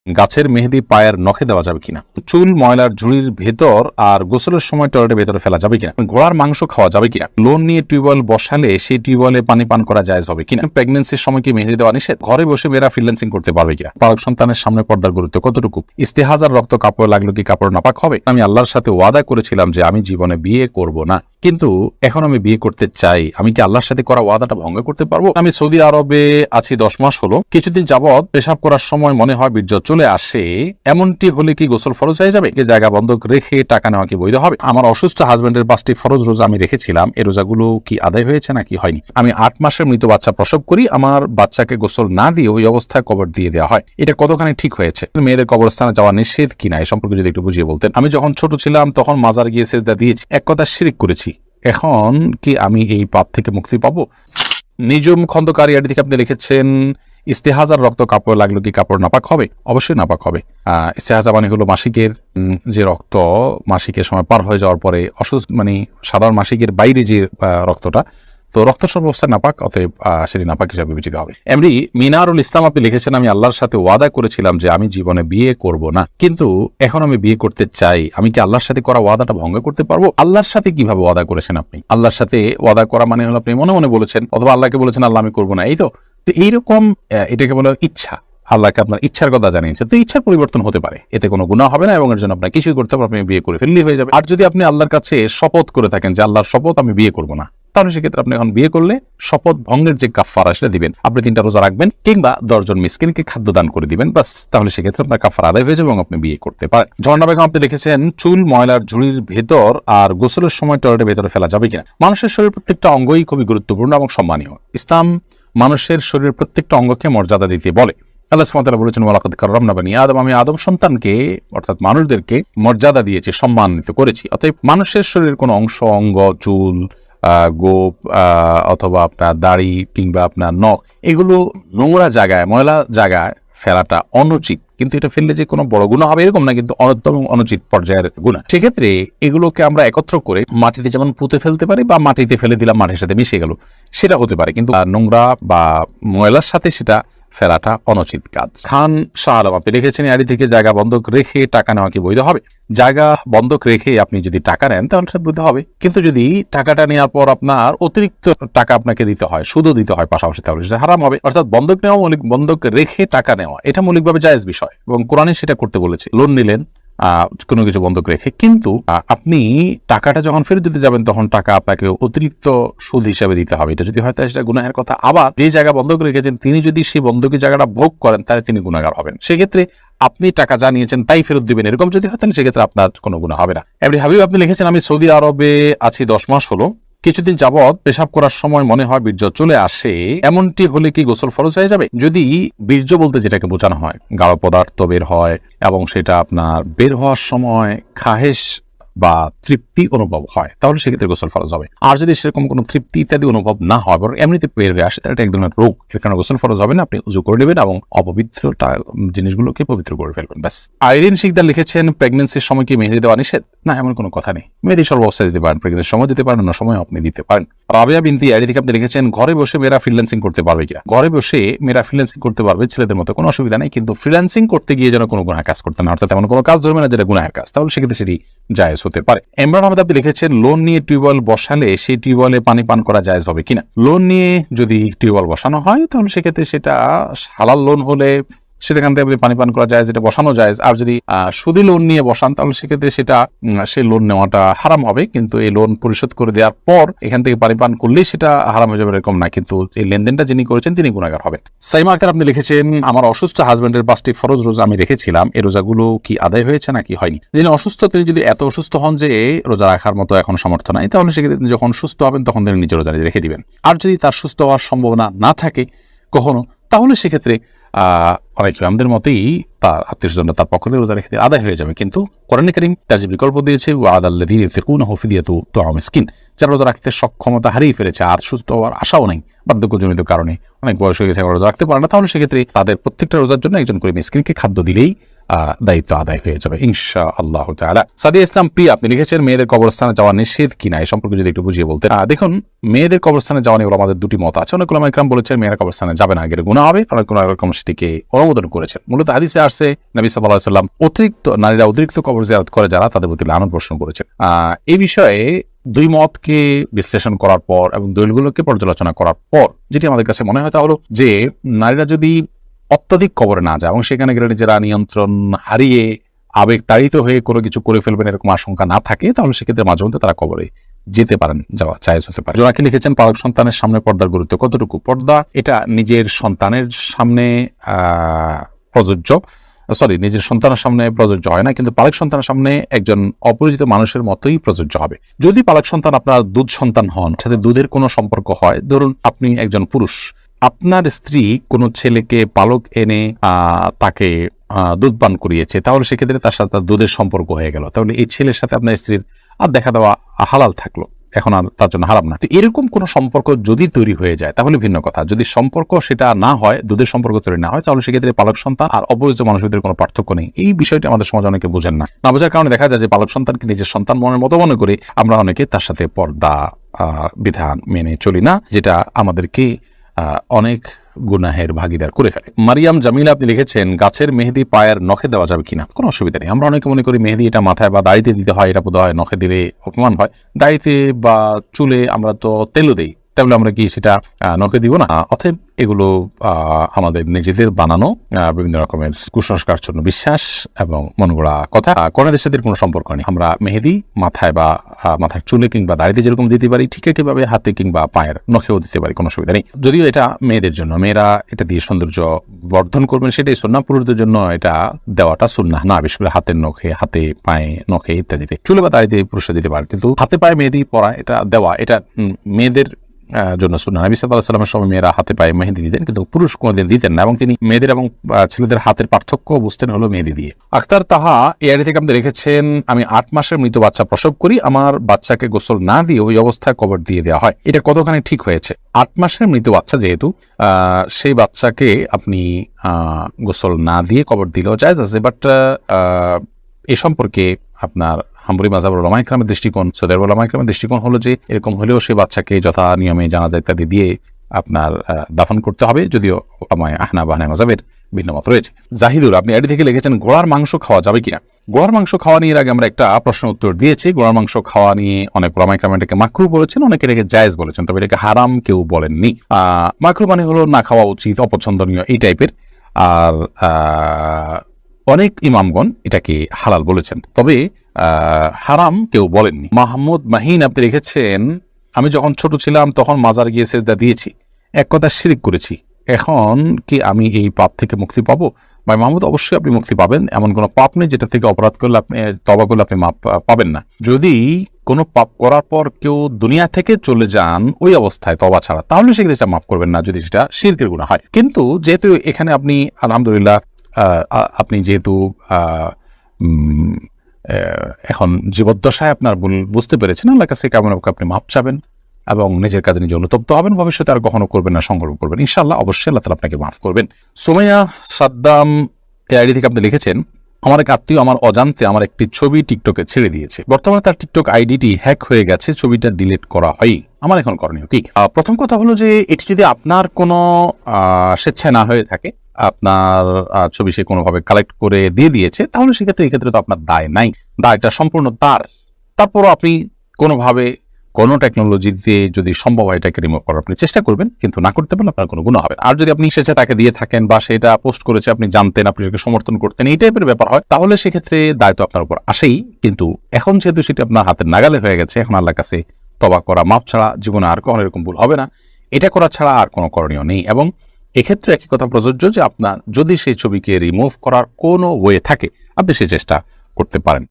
গাছের মেহেদি পায়ের নখে দেওয়া যাবে কিনা, চুল ময়লার ঝুড়ির ভেতর আর গোসলের সময় টয়লেটের ভেতরে ফেলা যাবে কিনা, ঘোড়ার মাংস খাওয়া যাবে কিনা, লোন নিয়ে টিউবওয়েল বসালে সেই টিউবওয়েলে পানি পান করা জায়েজ হবে কিনা, প্রেগন্যান্সির সময় কি মেহেদি দেওয়া নিষেধ, ঘরে বসে মেয়েরা ফ্রিল্যান্সিং করতে পারবে কিনা, পালক সন্তানের সামনে পর্দার গুরুত্ব কতটুকু, ইস্তেহাজার রক্ত কাপড় লাগলো কি কাপড় নাপাক হবে, আমি আল্লাহর সাথে ওয়াদা করেছিলাম যে আমি জীবনে বিয়ে করব না, কিন্তু এখন আমি বিয়ে করতে চাই, আমি কি আল্লাহর সাথে করা ওয়াদাটা ভঙ্গ করতে পারবো, আমি সৌদি আরবে আছি 10 মাস হলো, কিছুদিন যাবৎ পেশাব করার সময় মনে হয় বীর্য চলে আসে, এমনটি হলে কি গোসল ফরজ হয়ে যাবে, জায়গা বন্ধক রেখে টাকা নেওয়া কি বৈধ হবে, আমার অসুস্থ হাজবেন্ডের 5টি ফরজ রোজা আমি রেখেছিলাম, এই রোজাগুলো কি আদায় হয়েছে নাকি হয়নি, আমি 8 মাসের মৃত বাচ্চা প্রসব করি, আমার বাচ্চাকে গোসল না দিয়ে ওই অবস্থায় কবর দিয়ে দেওয়া হয়, এটা কতখানি ঠিক হয়েছে, মেয়েদের কবরস্থানে যাওয়া নিষেধ কিনা এই সম্পর্কে যদি একটু বুঝিয়ে বলতেন, আমি যখন ছোট ছিলাম তখন মাজার গিয়ে সেজদা দিয়েছি, এক কথা শিরক করেছি, এখন কি আমি এই পাপ থেকে মুক্তি পাবো। নিজম খন্দকার ইয়াটি থেকে আপনি লিখেছেন ইস্তেহাজার রক্ত কাপড় লাগলো কি কাপড় নাপাক হবে, অবশ্যই নাপাক হবে। ইস্তেহাজা মানে হলো মাসিকের যে রক্ত মাসিকের সময় পার হয়ে যাওয়ার পরে অসুস্থ মানে সাধারণ মাসিকের বাইরে যে রক্তটা, তো রক্ত অবস্থায় নাপাক, অতএব সেটি নাপাক হিসাবে বিবেচিত হবে। এমনি মিনারুল ইসলাম আপনি লিখেছেন আমি আল্লাহর সাথে ওয়াদা করেছিলাম যে আমি জীবনে বিয়ে করব না, কিন্তু এখন আমি বিয়ে করতে চাই, আমি কি আল্লাহর সাথে করা ওয়াদাটা ভঙ্গ করতে পারবো। আল্লাহর সাথে কিভাবে ওয়াদা করেছেন আপনি, আল্লাহর সাথে ওয়াদা করা মানে হলো আপনি মনে মনে বলেছেন অথবা আল্লাহকে বলেছেন আল্লাহ আমি করবো না, এই তো এইরকম এটাকে বলে ইচ্ছা, আল্লাহকে আপনার ইচ্ছার কথা জানিয়েছে, তো ইচ্ছার পরিবর্তন হতে পারে, এতে কোনো গুনাহ হবে না এবং এর জন্য আপনার কিছুই করতে হবে, আপনি বিয়ে করে ফেললেই হয়ে যাবে। আর যদি আপনি আল্লাহর কাছে শপথ করে থাকেন যে আল্লাহর শপথ আমি বিয়ে করবো না, তাহলে সেক্ষেত্রে আপনি এখন বিয়ে করলে শপথ ভঙ্গের যে কাফারা সেটা দিবেন, আপনি 3টা রোজা রাখবেন কিংবা 10 জন মিসকিনকে খাদ্য দান করে দিবেন, বাস, তাহলে সেক্ষেত্রে আপনার কাফারা আদায় হয়ে যাবে এবং আপনি বিয়ে করতে পারেন। ঝর্ণা বেগম আপনি লিখেছেন চুল ময়লার ঝুড়ির ভেতর আর গোসলের সময় টয়লেটের ভেতরে ফেলা যাবে কিনা, মানুষের শরীর প্রত্যেকটা অঙ্গই খুবই গুরুত্বপূর্ণ এবং সম্মানীয়, ইসলাম মানুষের শরীরের প্রত্যেকটা অঙ্গকে মর্যাদা দিতে বলে। আল্লাহ সুবহানাহু ওয়া তাআলা বলেছেন ওয়ালাকাদ কাররামনা বানি আদম, আমি আদম সন্তানকে অর্থাৎ মানুষদেরকে মর্যাদা দিয়েছি, সম্মানিত করেছি, অতএব মানুষের শরীরের কোনো অংশ, অঙ্গ, চুল, গোপ অথবা আপনার দাড়ি কিংবা আপনার নখ, এগুলো নোংরা জায়গায় ময়লা জায়গায় ফেলাটা অনুচিত, কিন্তু এটা ফেললে যে কোনো বড় গুনাহ হবে এরকম না, কিন্তু অনুচিত পর্যায়ের গুনাহ। সেক্ষেত্রে এগুলোকে আমরা একত্র করে মাটিতে যেমন পুঁতে ফেলতে পারি বা মাটিতে ফেলে দিলাম মাটির সাথে মিশে গেল, সেটা হতে পারে, কিন্তু নোংরা বা ময়লার সাথে সেটা ফেলাটা অনুচিত কাজ। খান শাহ আলম আপনি লিখেছেন আড়ি থেকে জায়গা বন্ধক রেখে টাকা নেওয়া কি বৈধ হবে, জায়গা বন্ধক রেখে আপনি যদি টাকা নেন তাহলে সেটা বৈধ হবে, কিন্তু যদি টাকাটা নেওয়ার পর আপনার অতিরিক্ত টাকা আপনাকে দিতে হয়, সুদও দিতে হয় পাশাপাশি, তাহলে সেটা হারাম হবে। অর্থাৎ বন্ধক নেওয়া বন্ধক রেখে টাকা নেওয়া এটা মৌলিকভাবে জায়েজ বিষয় এবং কোরআনে সেটা করতে বলেছে। লোন নিলেন কোনো কিছু বন্ধক রেখে, কিন্তু আপনি টাকাটা যখন ফেরত দিতে যাবেন তখন টাকা আপনাকে অতিরিক্ত সুদ হিসাবে দিতে হবে, এটা যদি হয় তাহলে সেটা গুনাহের কথা। আবার যে জায়গা বন্ধক রেখেছেন তিনি যদি সেই বন্ধকি জায়গাটা ভোগ করেন তাহলে তিনি গুনাহগার হবেন, সেক্ষেত্রে আপনি টাকা যা নিয়েছেন তাই ফেরত দিবেন, এরকম যদি হয় তাহলে সেক্ষেত্রে আপনার কোনো গুনাহ হবে না। এমনি হাবিব আপনি লিখেছেন আমি সৌদি আরবে আছি 10 মাস হলো, কিছুদিন যাবৎ পেশাব করার সময় মনে হয় বীর্য চলে আসে, এমনটি হলে কি গোসল ফরজ হয়ে যাবে। যদি বীর্য বলতে যেটাকে বোঝানো হয় গাঢ় পদার্থ বের হয় এবং সেটা আপনার বের হওয়ার সময় খাহেশ বা তৃপ্তি অনুভব হয় তাহলে সেক্ষেত্রে গোসল ফরজ হবে। আর যদি সেরকম কোনো তৃপ্তি ইত্যাদি অনুভব না হয় বরং এমনিতে বের হয়ে আসে তাহলে এটা এক ধরনের রোগ, এর কারণে গোসল ফরজ হবে না, আপনি উজু করে নেবেন এবং অপবিত্র জিনিসগুলোকে পবিত্র করে ফেলবেন, ব্যাস। আইরিন শিকদার লিখেছেন প্রেগন্যান্সির সময় কি মেহেদি দেওয়া নিষেধ, না এমন কোনো কথা নেই, মেহেদি সর্বাবস্থায় দিতে পারেন, প্রেগন্যান্সির সময় দিতে পারেন, অন্য সময় আপনি দিতে পারেন। রাবিয়া বিনতি আইডি থেকে আপনি লিখেছেন ঘরে বসে মেয়েরা ফ্রিল্যান্সিং করতে পারবে কিনা, ঘরে বসে মেয়েরা ফ্রিল্যান্সিং করতে পারবে ছেলেদের মতো, কোনো অসুবিধা নেই, কিন্তু ফ্রিল্যান্সিং করতে গিয়ে যেন কোনো গুনাহ কাজ করতে না, অর্থাৎ এমন কোনো কাজ ধরবে না যেটা গুনাহের কাজ, তাহলে সেক্ষেত্রে সেটি জায়েজ হতে পারে। ইমরান আহমেদ আপনি লিখেছেন লোন নিয়ে টিউবওয়েল বসালে সেই টিউবওয়েলে পানি পান করা জায়েজ হবে কিনা, লোন নিয়ে যদি টিউবওয়েল বসানো হয় তাহলে সেক্ষেত্রে সেটা হালাল লোন হলে সেখান থেকে আপনি পানি পান করা যায়, যেটা বসানো যায়। আর যদি সুদি লোন নিয়ে বসান তাহলে সেক্ষেত্রে সেটা সেই লোন নেওয়াটা হারাম হবে, কিন্তু এই লোন পরিশোধ করে দেওয়ার পর এখান থেকে পানি পান করলেই সেটা হারাম হয়ে যাবে এরকম না, কিন্তু এই লেনদেনটা যিনি করেছেন তিনি গুনাহগার হবেন। সাইমা আক্তার আপনি লিখেছেন আমার অসুস্থ হাজবেন্ডের 5টি ফরজ রোজা আমি রেখেছিলাম, এই রোজাগুলো কি আদায় হয়েছে নাকি হয়নি। যিনি অসুস্থ তিনি যদি এত অসুস্থ হন যে রোজা রাখার মতো এখন সামর্থ্য নাই তাহলে সেক্ষেত্রে যখন সুস্থ হবেন তখন তিনি নিজের রোজা রেখে দিবেন। আর যদি তার সুস্থ হওয়ার সম্ভাবনা না থাকে কখনো তাহলে সেক্ষেত্রে অনেক আমাদের মতেই তার আত্মীয়স্বজনরা তার পক্ষ থেকে রোজা রেখে আদায় হয়ে যাবে, কিন্তু কোরআন কারীম তার যে বিকল্প দিয়েছে ওয়াদাল্লাযীনা ইউতিকুনাহু ফিদিয়াতুন তু'আমু মিসকিন, যারা রোজা রাখতে সক্ষমতা হারিয়ে ফেলেছে আর সুস্থ হওয়ার আশাও নেই বার্ধক্যজনিত কারণে, অনেক বয়স হয়ে গেছে রোজা রাখতে পারে না, তাহলে সেক্ষেত্রে তাদের প্রত্যেকটা রোজার জন্য একজন করে মিসকিনকে খাদ্য দিলেই দায়িত্ব আদায় হয়ে যাবে ইনশাআল্লাহ তাআলা। সাদিয়া ইসলাম প্রিয়া আপনি লিখেছেন মেয়েদের কবরস্থানে যাওয়া নিষেধ কিনা, এই সম্পর্কে যদি একটু বুঝিয়ে বলতেন। দেখুন, মেয়েদের কবরস্থানে যাওয়া নিয়ে আমাদের দুটি মত আছে। অনেক উলামা ইকরাম বলেছেন মেয়েরা কবরস্থানে যাবে না, আগের গুনাহ হবে, অনেক উলামা ইকরাম সেটিকে অনুমোদন করেছেন। মূলত হাদিসে আসছে নবী সাল্লাল্লাহু আলাইহি ওয়াসাল্লাম নারীরা অতিরিক্ত কবর জিয়ারত করে যারা, তাদের প্রতি লানত বর্ষণ করেছেন। এই বিষয়ে দুই মতকে বিশ্লেষণ করার পর এবং দলিলগুলোকে পর্যালোচনা করার পর যেটি আমাদের কাছে মনে হয় তা হলো যে নারীরা যদি অত্যধিক কবরে না যায় এবং সেখানে গেলে নিজেরা নিয়ন্ত্রণ হারিয়ে আবেগ তাড়িত হয়ে কোনো কিছু করে ফেলবেন এরকম আশঙ্কা না থাকে, তাহলে সেক্ষেত্রে মাঝে মধ্যে তারা কবরে যেতে পারেন, যাওয়া জায়েজ হতে পারে। জোনাকি লিখেছেন পালক সন্তানের সামনে পর্দার গুরুত্ব কতটুকু? পর্দা এটা নিজের সন্তানের সামনে নিজের সন্তানের সামনে প্রযোজ্য হয় না, কিন্তু পালক সন্তানের সামনে একজন অপরিচিত মানুষের মতোই প্রযোজ্য হবে। যদি পালক সন্তান আপনার দুধ সন্তান হন, সাথে দুধের কোনো সম্পর্ক হয়, ধরুন আপনি একজন পুরুষ, আপনার স্ত্রী কোনো ছেলেকে পালক এনে তাকে দুধ পান করিয়েছে, তাহলে সেক্ষেত্রে তার সাথে দুধের সম্পর্ক হয়ে গেল, তাহলে এই ছেলের সাথে আপনার স্ত্রীর আর দেখা দেওয়া হালাল থাকলো, এখন আর তার জন্য হারাম না। তো এরকম কোনো সম্পর্ক যদি তৈরি হয়ে যায় তাহলে ভিন্ন কথা। যদি সম্পর্ক সেটা না হয়, দুধের সম্পর্ক তৈরি না হয়, তাহলে সেক্ষেত্রে পালক সন্তান আর অপরিচিত মানুষদের কোনো পার্থক্য নেই। এই বিষয়টি আমাদের সমাজে অনেকে বোঝেন না বোঝার কারণে দেখা যায় যে পালক সন্তানকে নিজের সন্তান মনের মতো মনে করে আমরা অনেকে তার সাথে পর্দা বিধান মেনে চলি না, যেটা আমাদেরকে অনেক গুনাহের ভাগিদার করে ফেলে। মারিয়াম জামিলা আপনি লিখেছেন গাছের মেহেদি পায়ের নখে দেওয়া যাবে কিনা? কোনো অসুবিধা নেই। আমরা অনেকে মনে করি মেহেদি এটা মাথায় বা দাড়িতে দিতে হয়, এটা বোধ হয় নখে দিলে অপমান হয়। দাড়িতে বা চুলে আমরা তো তেলও দিই, তাহলে আমরা কি সেটা নখে দিব না? অতএব এগুলো আমাদের নিজেদের বানানো বিভিন্ন রকমের কুসংস্কার জন্য বিশ্বাস এবং মন গড়া কথা। কন্যাদের সাথে কোনো সম্পর্ক নেই। আমরা মেহেদি মাথায় বা মাথার চুলে কিংবা দাড়িতে যেরকম দিতে পারি, ঠিক একইভাবে হাতে কিংবা পায়ের নখেও দিতে পারি, কোনো অসুবিধা নেই। যদিও এটা মেয়েদের জন্য, মেয়েরা এটা দিয়ে সৌন্দর্য বর্ধন করবেন সেটাই সুন্নাহ, পুরুষদের জন্য এটা দেওয়াটা সুন্নাহ না, বিশেষ করে হাতের নখে, হাতে পায়ে নখে ইত্যাদিতে। চুলে বা দাড়িতে পুরুষরা দিতে পারে, কিন্তু হাতে পায়ে মেহেদি পরা এটা দেওয়া এটা মেয়েদের জন্য সুন্নাহ। নবী সাল্লাল্লাহু আলাইহি ওয়াসাল্লামের সময় মেয়েরা হাতে পায়ে মেহেদি দিতেন, কিন্তু পুরুষ কোনোদিন দিতেন না, এবং তিনি মেয়েদের এবং ছেলেদের হাতের পার্থক্য বুঝতেন হলো মেহেদি দিয়ে। আক্তার তাহা এআইডি থেকে আপনি রেখেছেন আমি 8 মাসের মৃত বাচ্চা প্রসব করি, আমার বাচ্চাকে গোসল না দিয়ে ওই অবস্থায় কবর দিয়ে দেওয়া হয়, এটা কতখানি ঠিক হয়েছে? 8 মাসের মৃত বাচ্চা যেহেতু, সেই বাচ্চাকে আপনি গোসল না দিয়ে কবর দিলেও জায়েজ আছে, বাট এ সম্পর্কে আপনার হাম্বলি মাযহাবের উলামা ইকরামের দৃষ্টিকোণ, সৌদি আরবের উলামা ইকরামের দৃষ্টিকোণ হলো যে এরকম হলেও সেই বাচ্চাকে যথা নিয়মে জানাজা ইত্যাদি দিয়ে আপনার দাফন করতে হবে, যদিও আহনাফ মাযহাবের ভিন্ন মত রয়েছে। জাহিদুর আপনি এডি থেকে লিখেছেন ঘোড়ার মাংস খাওয়া যাবে কিনা? ঘোড়ার মাংস খাওয়া নিয়ে আগে আমরা একটা প্রশ্ন উত্তর দিয়েছি। ঘোড়ার মাংস খাওয়া নিয়ে অনেক উলামা ইকরাম এটাকে মাকরুহ বলেছেন, অনেকে এটাকে জায়েজ বলেছেন, তবে এটাকে হারাম কেউ বলেননি। মাকরুহ মানে হলো না খাওয়া উচিত, অপছন্দনীয় এই টাইপের। আর অনেক ইমামগণ এটাকে হালাল বলেছেন, তবে হারাম কেউ বলেননি। মাহমুদ মাহিন আপনি লিখেছেন আমি যখন ছোট ছিলাম তখন মাজার গিয়ে সেজদা দিয়েছি, এক কথা শিরক করেছি, এখন কি আমি এই পাপ থেকে মুক্তি পাবো? ভাই মাহমুদ, অবশ্যই আপনি মুক্তি পাবেন। এমন কোনো পাপ নেই যেটা থেকে অপরাধ করলে আপনি তওবা করলে আপনি মাপ পাবেন না। যদি কোনো পাপ করার পর কেউ দুনিয়া থেকে চলে যান ওই অবস্থায় তওবা ছাড়া, তাহলে সেক্ষেত্রে মাফ করবেন না যদি সেটা শিরকের গুনাহ হয়। কিন্তু যেহেতু এখানে আপনি আলহামদুলিল্লাহ আপনি যেহেতু এখন জীবদ্দশায় আপনার ভুল বুঝতে পেরেছেন, আল্লাহর কাছে কেমন আপনি মাপ চাবেন এবং নিজের কাজে নিজে অনুতপ্ত হবেন, ভবিষ্যতে আর কখনো করবেন না, সংকল্প করবেন, ইনশাআল্লাহ অবশ্যই আল্লাহ তাআলা আপনাকে মাফ করবেন। সুমাইয়া সাদ্দাম এআইডি থেকে আপনি লিখেছেন আমার এক আত্মীয় আমার অজান্তে আমার একটি ছবি টিকটকে ছেড়ে দিয়েছে, বর্তমানে তার টিকটক আইডিটি হ্যাক হয়ে গেছে, ছবিটা ডিলিট করা হয়, আমার এখন করণীয় কি? প্রথম কথা হলো যে এটি যদি আপনার কোনো স্বেচ্ছায় না হয়ে থাকে, আপনার ছবি সে কোনোভাবে কালেক্ট করে দিয়ে দিয়েছে, তাহলে সেক্ষেত্রে তো আপনার দায় নাই, দায়টা সম্পূর্ণ তারপরও আপনি কোনোভাবে কোনো টেকনোলজিতে যদি সম্ভব হয় এটাকে রিমুভ করার আপনি চেষ্টা করবেন, কিন্তু না করতে পারলে আপনার কোনো গুনাহ হবে না। আর যদি আপনি স্বেচ্ছা তাকে দিয়ে থাকেন বা সেটা পোস্ট করেছে আপনি জানতেন, আপনি সেটাকে সমর্থন করতেন, এই টাইপের ব্যাপার হয়, তাহলে সেক্ষেত্রে দায়িত্ব আপনার উপর আসেই। কিন্তু এখন যেহেতু সেটা আপনার হাতের নাগালে হয়ে গেছে, এখন আল্লাহর কাছে তওবা করা, মাপ ছাড়া জীবনে আর কখনো এরকম ভুল হবে না, এটা করা ছাড়া আর কোনো করণীয় নেই। এবং এক্ষেত্রে একই কথা প্রযোজ্য যে আপনার যদি সেই ছবিকে রিমুভ করার কোনো ওয়ে থাকে, আপনি সে চেষ্টা করতে পারেন।